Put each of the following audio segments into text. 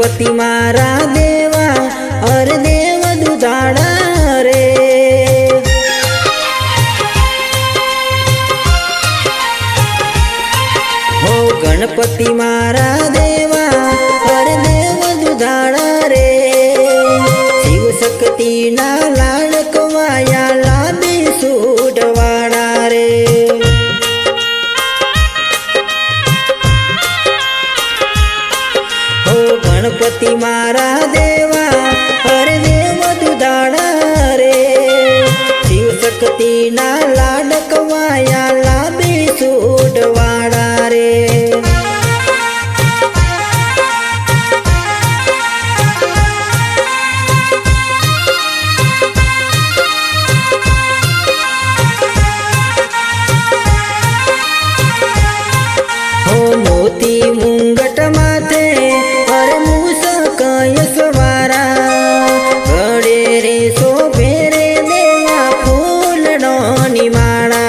गणपति मारा देवा अरे देव दुधाड़ा रे। हो गणपति मारा देवा अरे देव दुधाड़ा रे। शिव शक्ति ना लाडकवाया लाबी सूडवाड़ा रे। हो गणपति मारा देवा अरे देव दुधाड़ा रे। शिव शक्ति ना लाडकवाया लाबी सूडवाड़ा रे। मोती मुंगट माथे अरे मूसक यशवारा। गड़े रे शोभे रे देवा फूलड़ोनी माळा।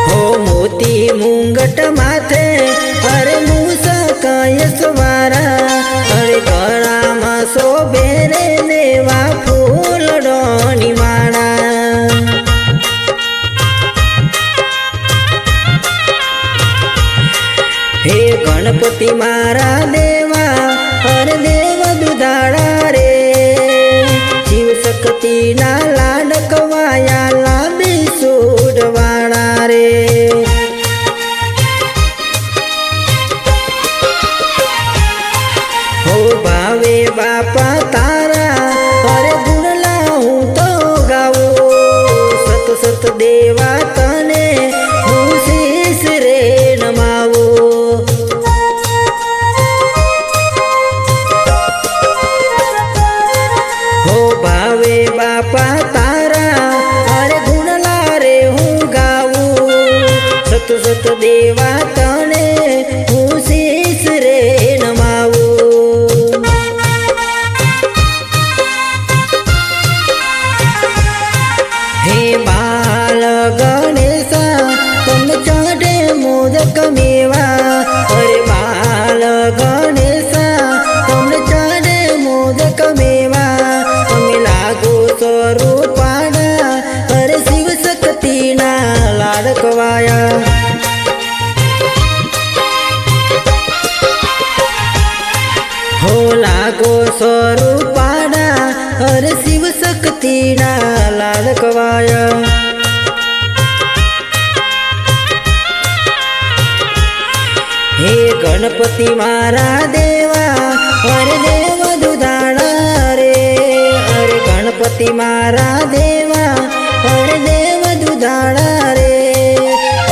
हो मोती मुंगट माथे अरे मूसक यशवारा। अरे गळा में शोभे रे देवा फूलड़ोनी माळा। हे गणपति मारा देवा अरे देव दुधाड़ा रे। शिव शक्ति ना लाडकवाया लाबी सूडवाड़ा रे। हो भावे बापा तारा अरे गुणला हूँ तो गावो। सत सत देवा तने हूँ शीश रे नमावो। भावे बापा तारा अरे गुणला रे हूँ गावू। सत सत देवा तने हूँ शीश रे नमावू। हे बाल गणेशा तुम चढ़े मोदक मेवा। अरे बाल गणेशा तुम चढ़े मोदक मेवा। स्वरूपाड़ा अरे शिव शक्ति ना लाडकवाया। हो लागो स्वरूपाड़ा अरे शिव शक्ति ना लाडकवाया। हे गणपति मारा देवा अरे देव दुधाड़ा रे। अरे गणपति मारा देवा अरे देव दुधाड़ा रे।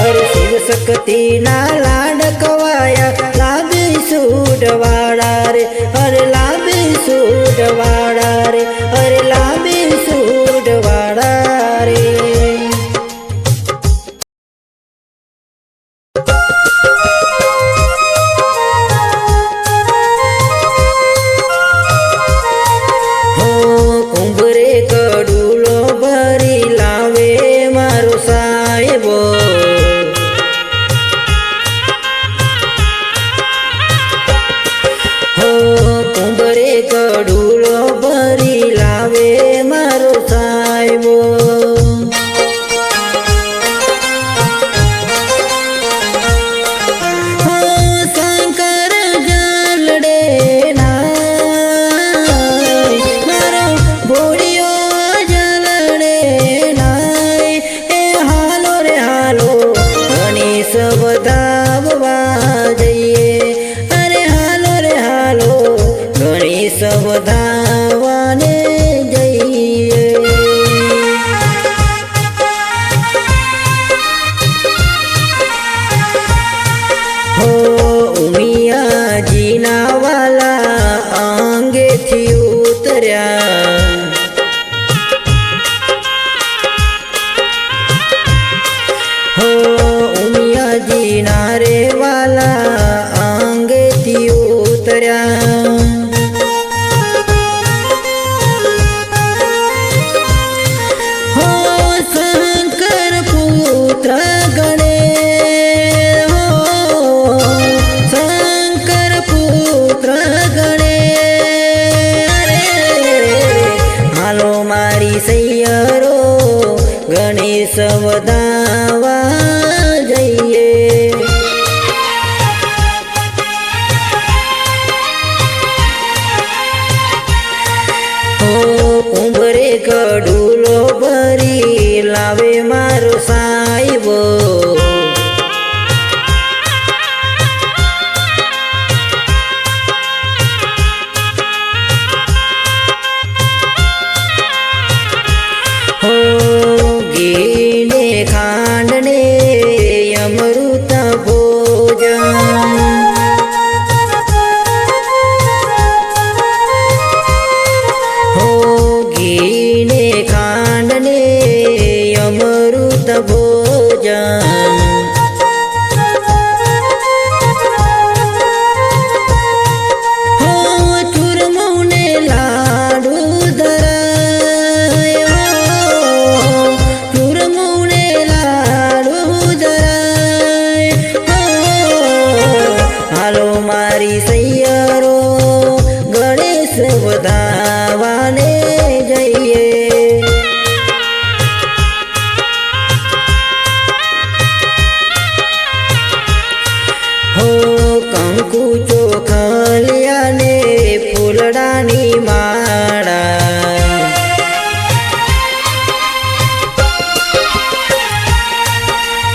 अरे शिव शक्ति ना लाडकवाया लाबी सूडवाड़ा रे। अरे लाबी सूडवाड़ा रे। अरे लाबी सूडवाड़ा रे। गडूलो भरी लावे मारो साहेबो। हो शंकर जलडे नाय मारो बोड़ियो जलडे नाय। ए हालो रे हालो गणेश बधाववा जइए। अरे हालो रे हालो गणेश बधावाने जइए। हो उमिया जीना वाला आंगे थी उतर्या। हो उमिया जीना रे वाला आंगे थी उतर्या। हो शंकर पुत्र गणेश હો કંકુ ચોખલિયા ને ફૂલડાની માળા,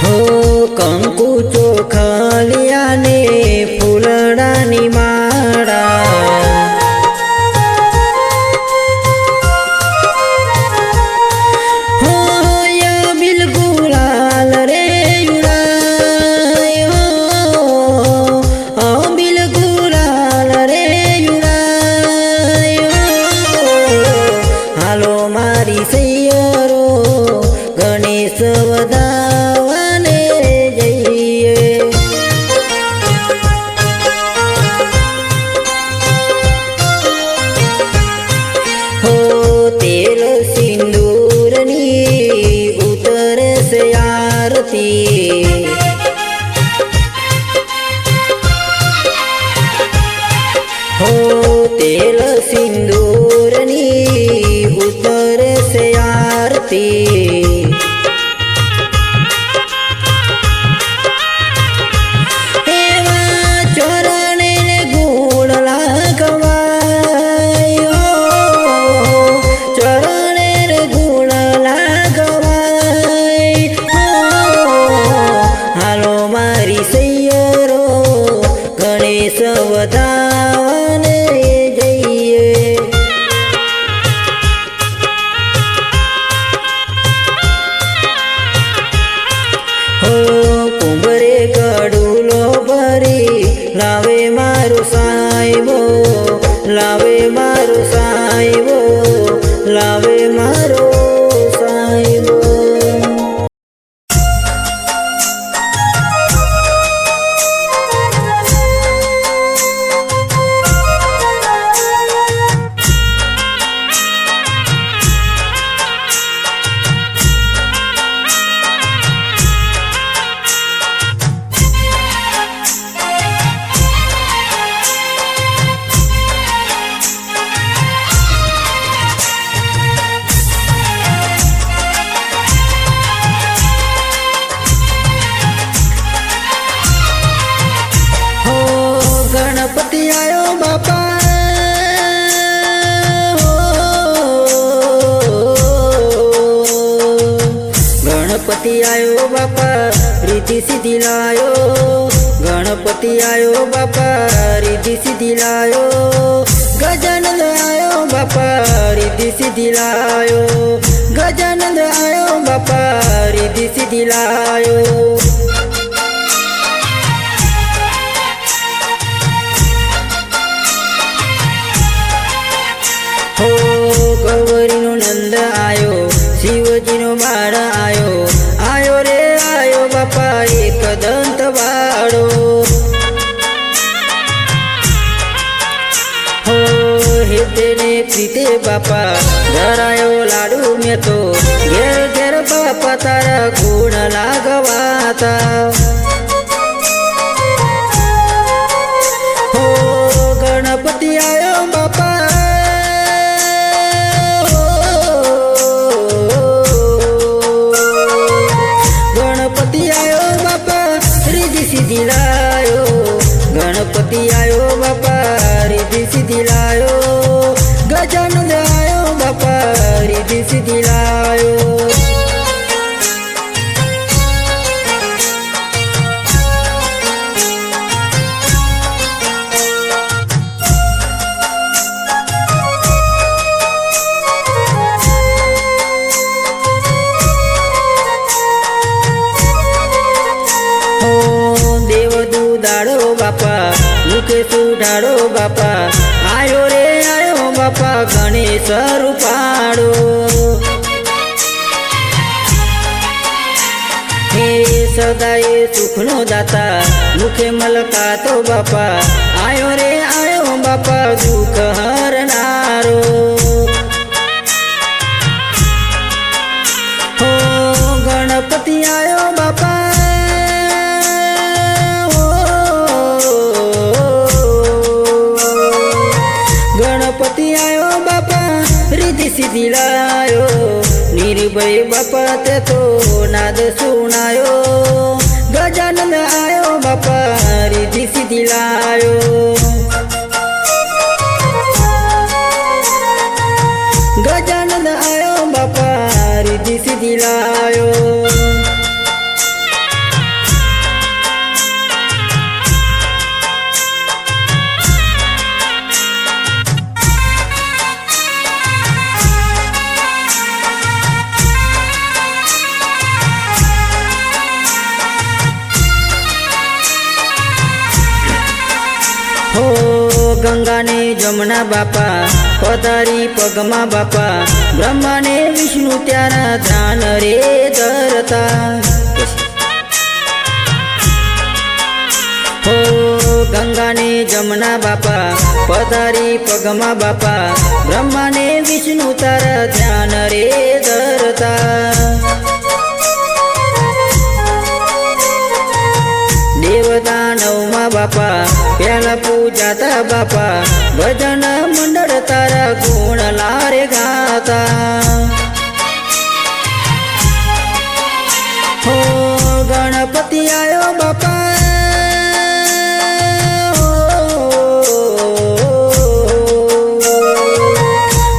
હો કંકુ ચોખલિયા ને ફૂલડાની માળા, હો યા ગુલાલ રે યુડાય, હો બિલ ગુલાલ રે યુડાય, હાલો મારી સૈયરો ગણેશ વધાવાને જઈએ, હો તેલ સિંદૂરની ઉતરશે આરતી, હો તેલ સિંદૂરની ઉતરશે આરતી, એવા ચોરણે ગુણ લાગવાય, ચોરણે ગુણ લાગવાય, હાલો મારી સૈયરો ગણેશ વધાવાને જઈએ, હો કુંભરે કડુલો ભરી લાવે મારો સાહેબો, લાવે મારો સાહેબો, લાવે મારો સાહેબો. ગણપતિ આયો બાપા, ગણપતિ આયો બાપા રીતિ સીધી લાયો, ગણપતિ આયો બાપા રીતિ સીધી લાયો, ગજાનંદ આયો બાપા રીતિ સીધી લાયો, ગજાનંદ આયો બાપા રીતિ સીધી લાયો, હો ગૌરીનો નંદ આયો, શિવજીનો બાળ આયો, આયો રે આયો બાપા એક દંત વાળો, હો હેતેને પ્રીતે બાપા ધરાયો લાડુ મેં તો, ઘેર ઘેર બાપા તારા ગુણ લાગવાતા, હો ગણપતિ આયો બાપા, ગણપતિ આયો બાપા રીતિ સીધી લાયો, ગણપતિ આયો બાપા રીતિ સીધી લાયો, ગજાનંદ આયો બાપા રીતિ સીધી લાયો, દાડો બાપા મુકે સુઢાડો બાપા, આયો રે આયો બાપા ગણેશ રૂપાડો, હે સદાય સુખનો દાતા મુખે મલકાતો બાપા, આયો રે આયો બાપા દુઃખ હરનારો, હો ગણપતિ આયો બાપા, ગણપતિ આયો બાપા રીતિ સીધી લાયો, નિર્ભય બાપા તે તો નાદ સુનાયો, ગજાનંદ આયો બાપા રીતિ લાયો. ગજાનંદ આયો બાપા રીધી સીધી લાયો. હો ગંગા ને જમના બાપા પધારી પગમાં બાપા બ્રહ્મા ને વિષ્ણુ ત્યારા ધ્યાન રે ધરતા. હો ગંગા ને જમના બાપા પધારી પગમાં બાપા બ્રહ્મા ને વિષ્ણુ તારા ધ્યાન રે ધરતા. દેવદાનવમાં બાપા પેલા પૂજાતા બાપા ભજન મંડળ તારા ગુણ લારે ગાતા. હો ગણપતિ આયો બાપા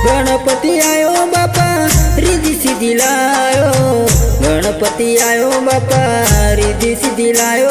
ગણપતિ આયો બાપા રીધી સીધી લાયો. ગણપતિ આયો બાપા રીધી સીધી લાયો.